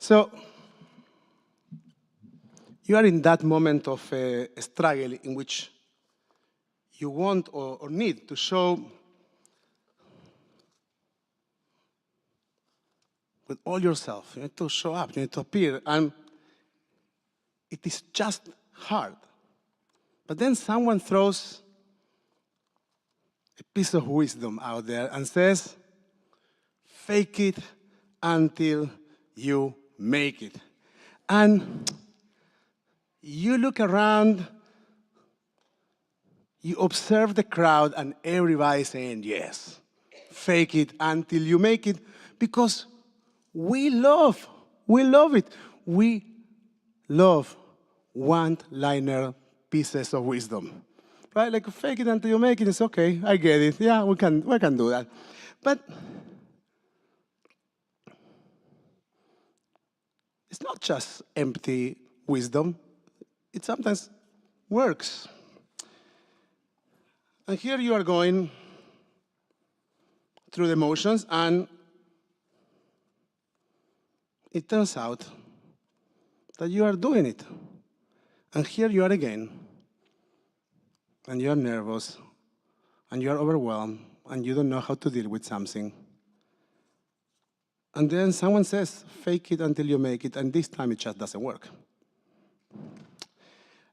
So you are in that moment of a struggle in which you want or need to show with all yourself. You need to show up, you need to appear, and it is just hard. But then someone throws a piece of wisdom out there and says, fake it until you make it. And you look around, you observe the crowd, and everybody saying, yes, fake it until you make it, because we love it. We love one-liner pieces of wisdom, right? Like, fake it until you make it. It's okay, I get it. Yeah, we can do that. But it's not just empty wisdom. It sometimes works. And here you are going through the motions, and it turns out that you are doing it. And here you are again, and you are nervous, and you are overwhelmed, and you don't know how to deal with something. And then someone says, fake it until you make it, and this time it just doesn't work.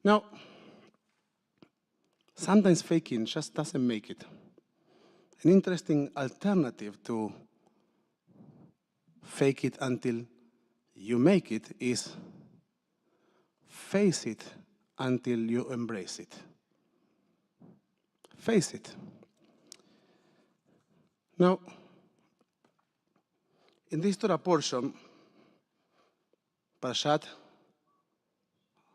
Now, sometimes faking just doesn't make it. An interesting alternative to fake it until you make it is face it until you embrace it. Face it. Now, in this Torah portion, Parashat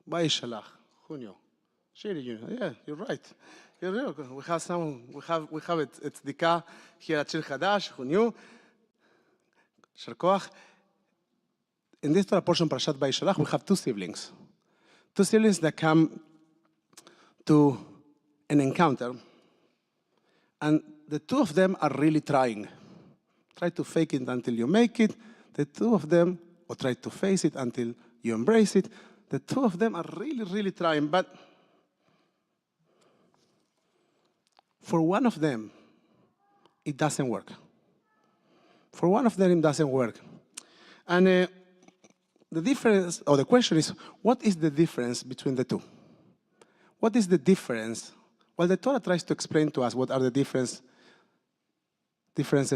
Vayishlach, who knew? Shiri, you know. Yeah, you're right. You're right. We have it. It's Nico here at Shir Chadash, who knew? Sher In this Torah portion, Parashat Vayishlach, we have two siblings. Two siblings that come to an encounter, and the two of them are really trying. Try to fake it until you make it. The two of them, or try to face it until you embrace it. The two of them are really, really trying, but for one of them, it doesn't work. For one of them, it doesn't work. And the difference, or the question is, what is the difference between the two? What is the difference? Well, the Torah tries to explain to us what are the differences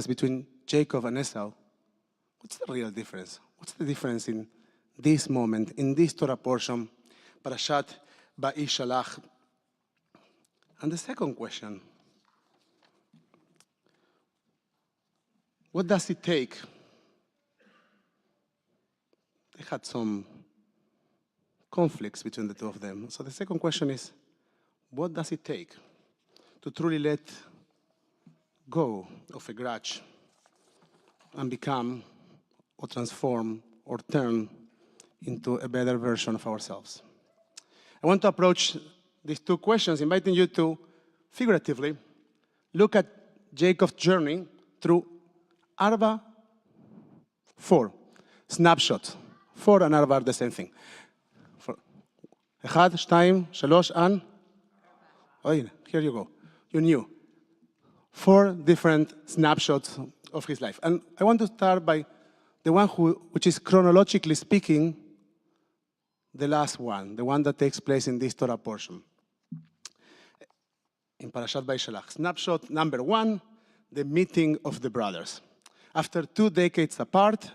between Jacob and Esau. What's the real difference? What's the difference in this moment, in this Torah portion, Parashat Vayishlach? And the second question, what does it take? They had some conflicts between the two of them. So the second question is, what does it take to truly let go of a grudge and become or transform or turn into a better version of ourselves? I want to approach these two questions, inviting you to figuratively look at Jacob's journey through four snapshots. 4 and 4 are the same thing. 1, 2, 3, and here you go. You knew. 4 different snapshots of his life. And I want to start by the one which is chronologically speaking, the last one, the one that takes place in this Torah portion. In Parashat Vayishlach. Snapshot number 1, the meeting of the brothers. After 2 decades apart,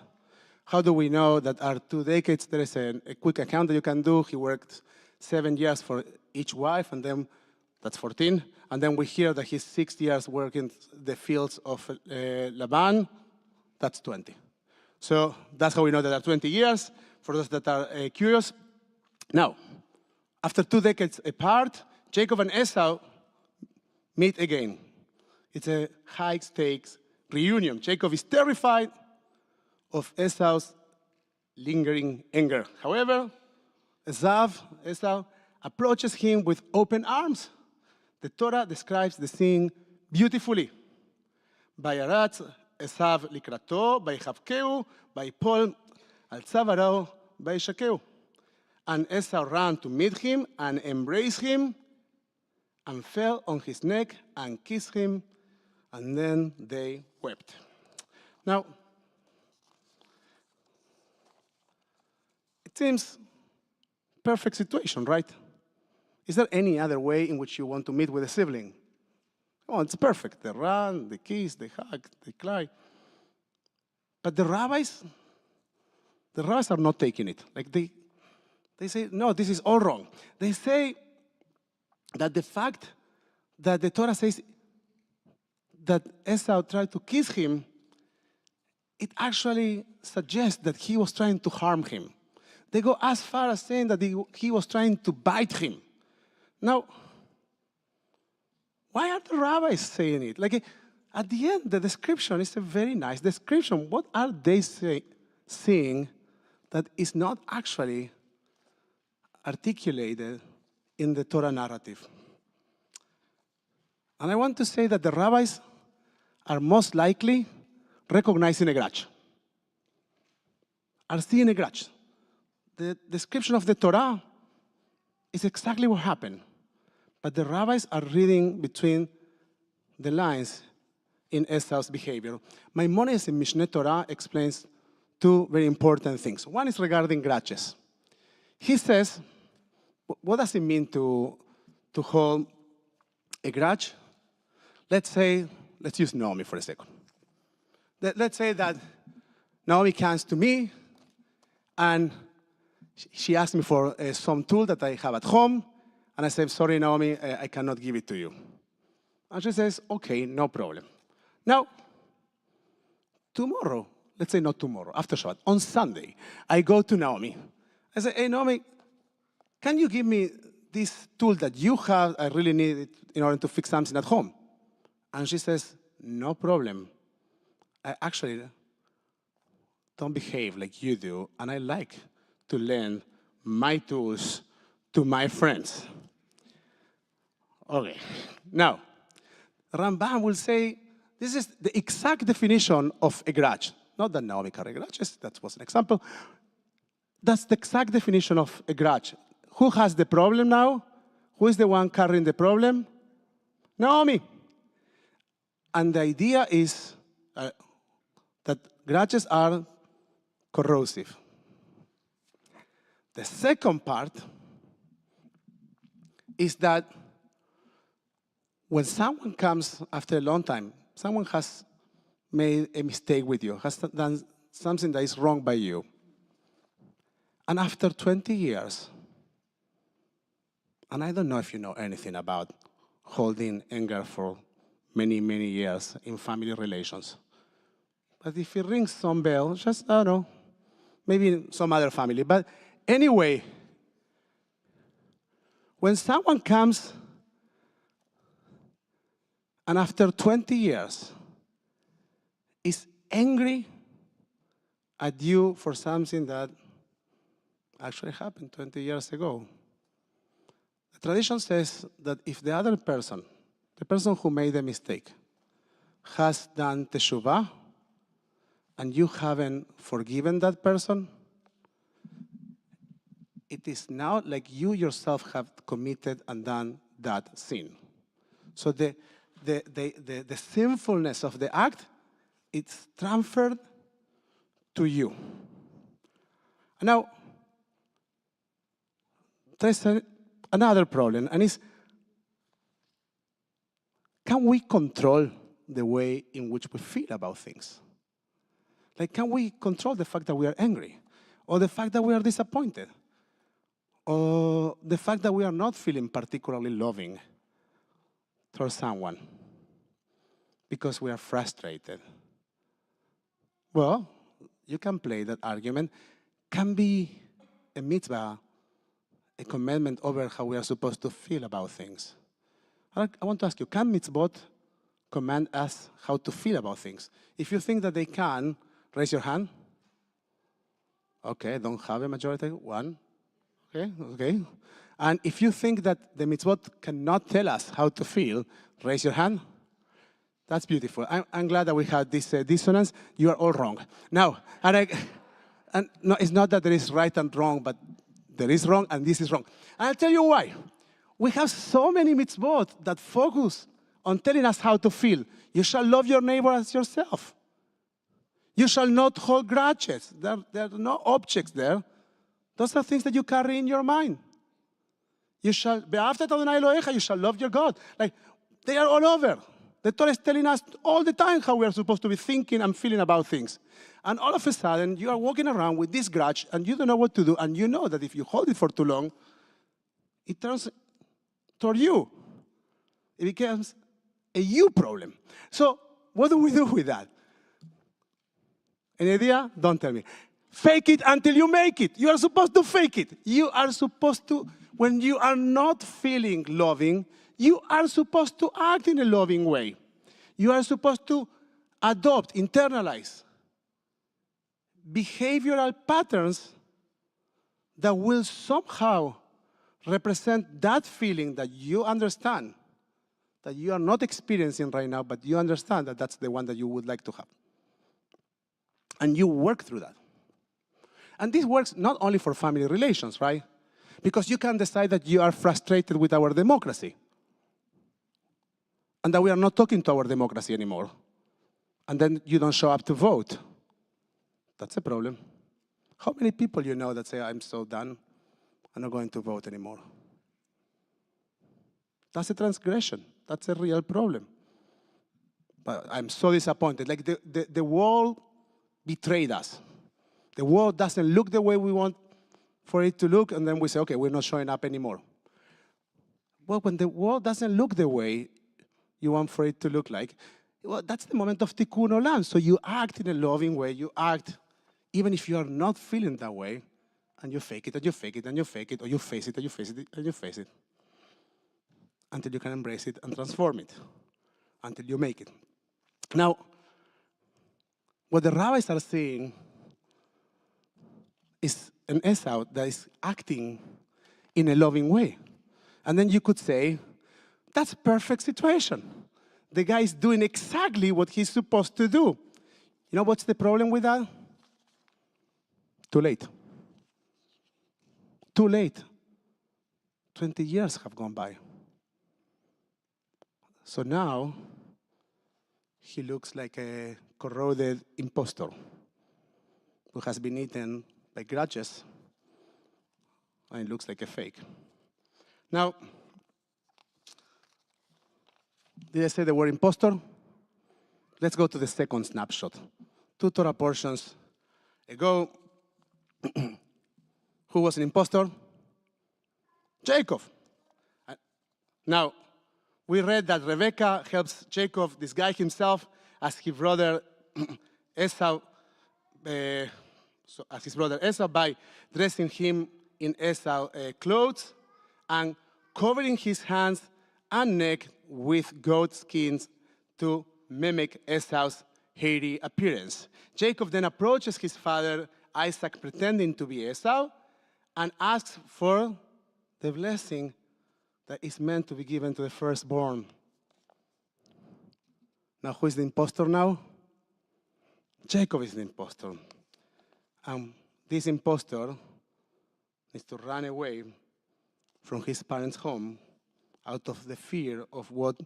how do we know that are 2 decades? There is a quick account that you can do. He worked 7 years for each wife, and then that's 14. And then we hear that he's 6 years working the fields of Laban. That's 20. So that's how we know that there are 20 years, for those that are curious. Now, after 2 decades apart, Jacob and Esau meet again. It's a high-stakes reunion. Jacob is terrified of Esau's lingering anger. However, Esau approaches him with open arms. The Torah describes the scene beautifully. Vayaratz Esav likrato, vaychavkeu, vaypol al tzavaro vayishakeu. And Esau ran to meet him and embraced him and fell on his neck and kissed him, and then they wept. Now, it seems perfect situation, right? Is there any other way in which you want to meet with a sibling? Oh, it's perfect. They run, they kiss, they hug, they cry. But the rabbis are not taking it. Like they say, no, this is all wrong. They say that the fact that the Torah says that Esau tried to kiss him, it actually suggests that he was trying to harm him. They go as far as saying that he was trying to bite him. Now, why are the rabbis saying it? Like, at the end, the description is a very nice description. What are they saying that is not actually articulated in the Torah narrative? And I want to say that the rabbis are most likely recognizing a grudge, are seeing a grudge. The description of the Torah is exactly what happened. But the rabbis are reading between the lines in Esau's behavior. Maimonides in Mishneh Torah explains two very important things. One is regarding grudges. He says, what does it mean to hold a grudge? Let's use Naomi for a second. Let's say that Naomi comes to me and she asked me for some tool that I have at home. And I said, sorry, Naomi, I cannot give it to you. And she says, okay, no problem. Now, tomorrow, let's say not tomorrow, after Shabbat, on Sunday, I go to Naomi. I say, hey, Naomi, can you give me this tool that you have? I really need it in order to fix something at home. And she says, no problem. I actually don't behave like you do, and I like to lend my tools to my friends. Okay, now, Rambam will say, this is the exact definition of a grudge. Not that Naomi carried grudges, that was an example. That's the exact definition of a grudge. Who has the problem now? Who is the one carrying the problem? Naomi. And the idea is that grudges are corrosive. The second part is that when someone comes after a long time, someone has made a mistake with you, has done something that is wrong by you. And after 20 years, and I don't know if you know anything about holding anger for many, many years in family relations. But if it rings some bell, just, I don't know, maybe in some other family. But anyway, when someone comes and after 20 years is angry at you for something that actually happened 20 years ago, the tradition says that if the other person, the person who made the mistake, has done teshuvah, and you haven't forgiven that person, it is now like you yourself have committed and done that sin. So the sinfulness of the act, it's transferred to you. Now, there's another problem, and it's, can we control the way in which we feel about things? Like, can we control the fact that we are angry? Or the fact that we are disappointed? Or the fact that we are not feeling particularly loving towards someone because we are frustrated? Well, you can play that argument. Can be a mitzvah, a commandment over how we are supposed to feel about things. I want to ask you, can mitzvot command us how to feel about things? If you think that they can, raise your hand. Okay, don't have a majority. One. Okay. And if you think that the mitzvot cannot tell us how to feel, raise your hand. That's beautiful. I'm glad that we had this dissonance. You are all wrong. Now, and And no, it's not that there is right and wrong, but there is wrong and this is wrong. And I'll tell you why. We have so many mitzvot that focus on telling us how to feel. You shall love your neighbor as yourself. You shall not hold grudges. There are no objects there. Those are things that you carry in your mind. You shall, be'afta et Adonai Elohecha, you shall love your God. Like, they are all over. The Torah is telling us all the time how we are supposed to be thinking and feeling about things. And all of a sudden, you are walking around with this grudge, and you don't know what to do, and you know that if you hold it for too long, it turns toward you. It becomes a you problem. So what do we do with that? Any idea? Don't tell me. Fake it until you make it. You are supposed to fake it. You are supposed to, when you are not feeling loving, you are supposed to act in a loving way. You are supposed to adopt, internalize behavioral patterns that will somehow represent that feeling that you understand, that you are not experiencing right now, but you understand that that's the one that you would like to have. And you work through that. And this works not only for family relations, right? Because you can decide that you are frustrated with our democracy and that we are not talking to our democracy anymore. And then you don't show up to vote. That's a problem. How many people you know that say, I'm so done, I'm not going to vote anymore? That's a transgression. That's a real problem. But I'm so disappointed. Like the world betrayed us. The world doesn't look the way we want for it to look, and then we say, okay, we're not showing up anymore. Well, when the world doesn't look the way you want for it to look like, well, that's the moment of tikkun olam. So you act in a loving way. You act even if you are not feeling that way, and you fake it, and you fake it, and you fake it, or you face it, and you face it, and you face it, until you can embrace it and transform it, until you make it. Now, what the rabbis are saying is an Esau that is acting in a loving way. And then you could say, that's a perfect situation. The guy is doing exactly what he's supposed to do. You know what's the problem with that? Too late. Too late. 20 years have gone by. So now, he looks like a corroded impostor who has been eaten by grudges, and it looks like a fake. Now, did I say the word impostor? Let's go to the second snapshot. 2 Torah portions ago, who was an impostor? Jacob. Now, we read that Rebekah helps Jacob disguise himself as his brother Esau, by dressing him in Esau clothes and covering his hands and neck with goat skins to mimic Esau's hairy appearance. Jacob then approaches his father Isaac, pretending to be Esau, and asks for the blessing that is meant to be given to the firstborn. Now, who is the impostor now? Jacob is the impostor. This impostor needs to run away from his parents' home out of the fear of what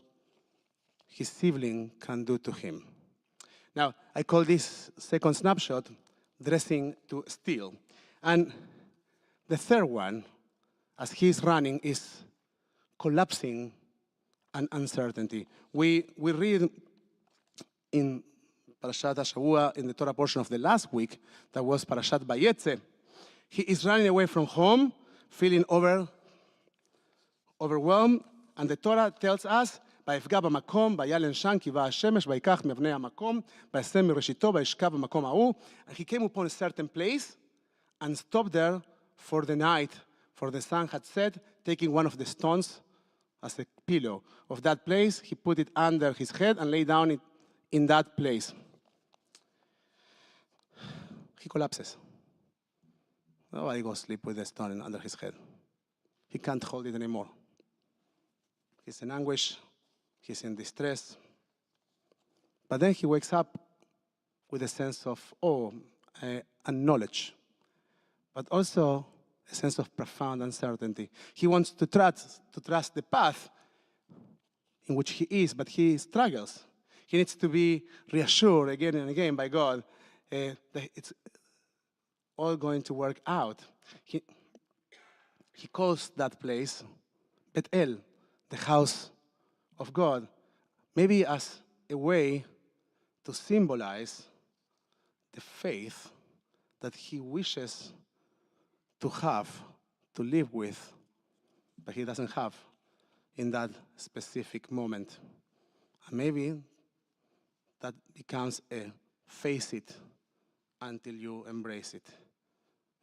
his sibling can do to him. Now, I call this second snapshot dressing to steal. And the third one, as he's running, is collapsing and uncertainty. We read in Parashat Hashavua, in the Torah portion of the last week, that was Parashat Vayetze. He is running away from home, feeling overwhelmed, and the Torah tells us, ויפגע במקום, וילן שם, כי באה השמש, ויקח מאבני המקום, וישם מראשיתו, וישכב במקום ההוא. And he came upon a certain place and stopped there for the night, for the sun had set, taking one of the stones as a pillow of that place. He put it under his head and lay down in that place. He collapses. Nobody goes sleep with a stone under his head. He can't hold it anymore. He's in anguish. He's in distress. But then he wakes up with a sense of awe and knowledge but also a sense of profound uncertainty. He wants to trust the path in which he is, but he struggles. He needs to be reassured again and again by God that it's all going to work out. He calls that place Bet-El, the house of God, maybe as a way to symbolize the faith that he wishes to have, to live with, but he doesn't have in that specific moment. And maybe that becomes a face it until you embrace it.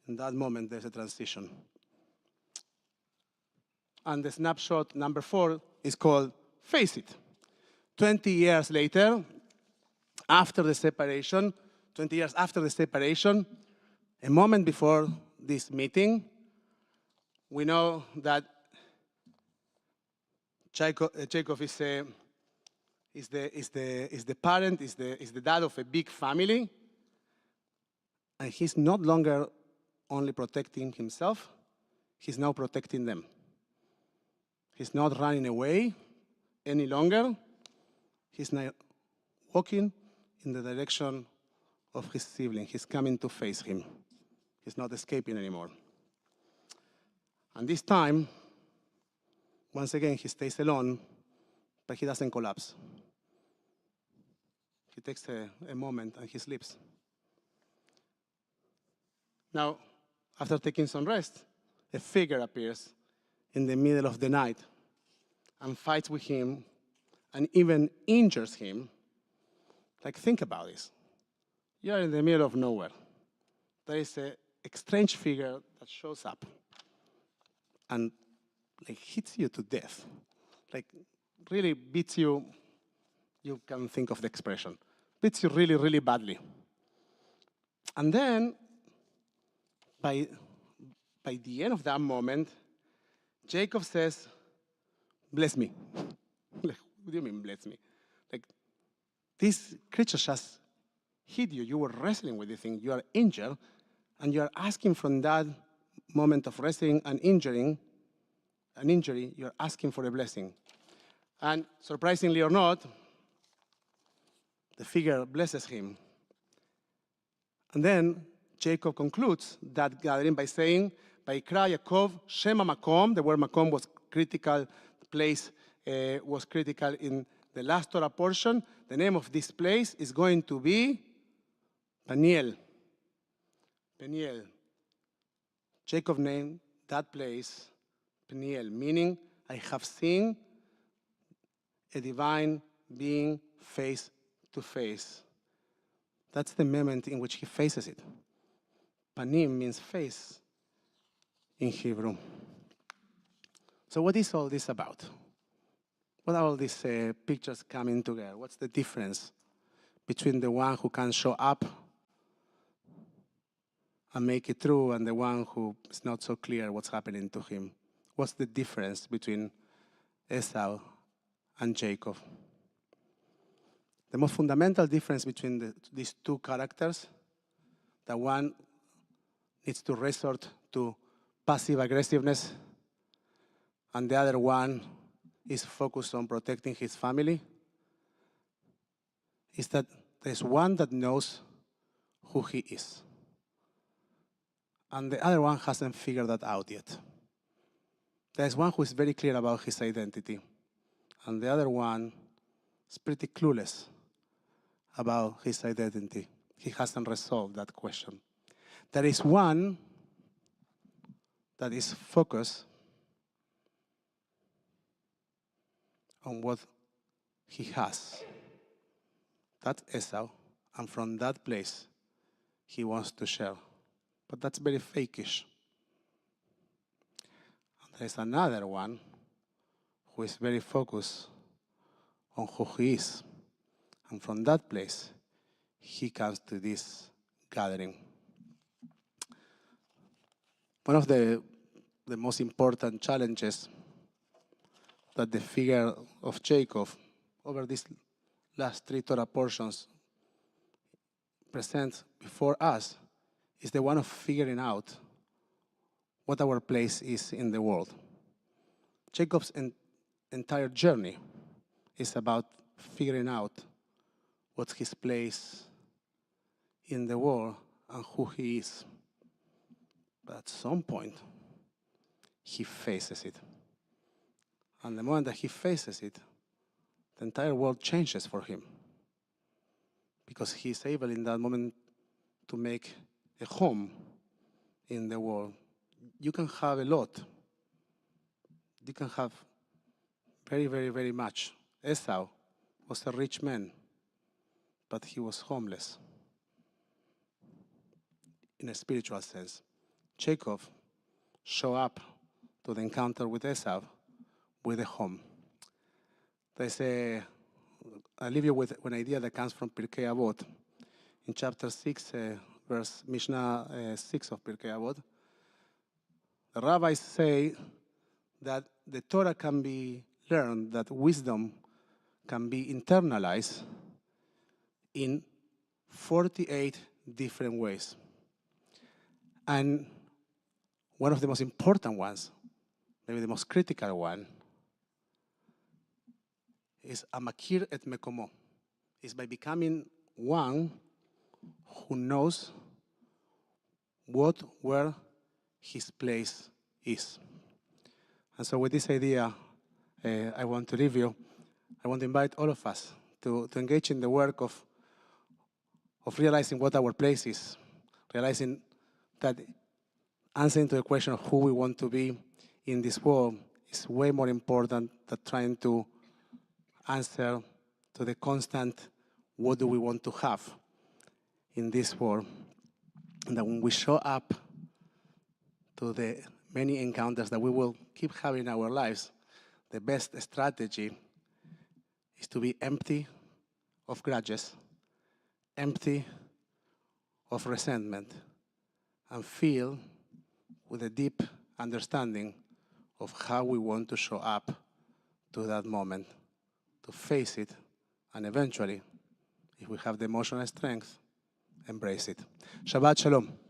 In that moment, there's a transition. And the snapshot number 4 is called Face It. 20 years later, after the separation, 20 years after the separation, a moment before this meeting, we know that Jacob is the parent, is the dad of a big family, and he's no longer only protecting himself, he's now protecting them. He's not running away any longer. He's now walking in the direction of his sibling. He's coming to face him. He's not escaping anymore. And this time, once again, he stays alone, but he doesn't collapse. He takes a moment and he sleeps. Now, after taking some rest, a figure appears in the middle of the night and fights with him and even injures him. Like, think about this. You're in the middle of nowhere. There is a strange figure that shows up and like hits you to death. Like really beats you, you can think of the expression, beats you really, really badly. And then, by the end of that moment, Jacob says, bless me. Like, what do you mean, bless me? Like, this creature just hit you. You were wrestling with the thing. You are injured, and you are asking from that moment of wrestling and injury, you're asking for a blessing. And surprisingly or not, the figure blesses him. And then Jacob concludes that gathering by saying, Vayikra Yaakov Shema Makom. The word Makom was critical, the place was critical in the last Torah portion. The name of this place is going to be Peniel. Peniel. Jacob named that place Peniel, meaning I have seen a divine being face to face. That's the moment in which he faces it. Panim means face in Hebrew. So what is all this about? What are all these pictures coming together? What's the difference between the one who can show up and make it through and the one who is not so clear what's happening to him? What's the difference between Esau and Jacob? The most fundamental difference between these two characters, that one needs to resort to passive aggressiveness, and the other one is focused on protecting his family, is that there's one that knows who he is, and the other one hasn't figured that out yet. There's one who is very clear about his identity, and the other one is pretty clueless about his identity. He hasn't resolved that question. There is one that is focused on what he has. That's Esau, and from that place, he wants to share. But that's very fakish. And there's another one who is very focused on who he is. And from that place, he comes to this gathering. One of the most important challenges that the figure of Jacob over these last 3 Torah portions presents before us is the one of figuring out what our place is in the world. Jacob's entire journey is about figuring out what's his place in the world and who he is. But at some point, he faces it. And the moment that he faces it, the entire world changes for him. Because he is able in that moment to make a home in the world. You can have a lot. You can have very, very, very much. Esau was a rich man, but he was homeless in a spiritual sense. Jacob showed up to the encounter with Esau with a home. I leave you with an idea that comes from Pirkei Avot. In chapter 6, verse Mishnah 6 of Pirkei Avot, the rabbis say that the Torah can be learned, that wisdom can be internalized in 48 different ways. And one of the most important ones, maybe the most critical one, is amakir et mekomo, is by becoming one who knows where his place is. And so with this idea, I want to leave you. I want to invite all of us to engage in the work of realizing what our place is, realizing that answering to the question of who we want to be in this world is way more important than trying to answer to the constant, what do we want to have in this world? And that when we show up to the many encounters that we will keep having in our lives, the best strategy is to be empty of grudges, empty of resentment, and feel with a deep understanding of how we want to show up to that moment, to face it, and eventually, if we have the emotional strength, embrace it. Shabbat Shalom.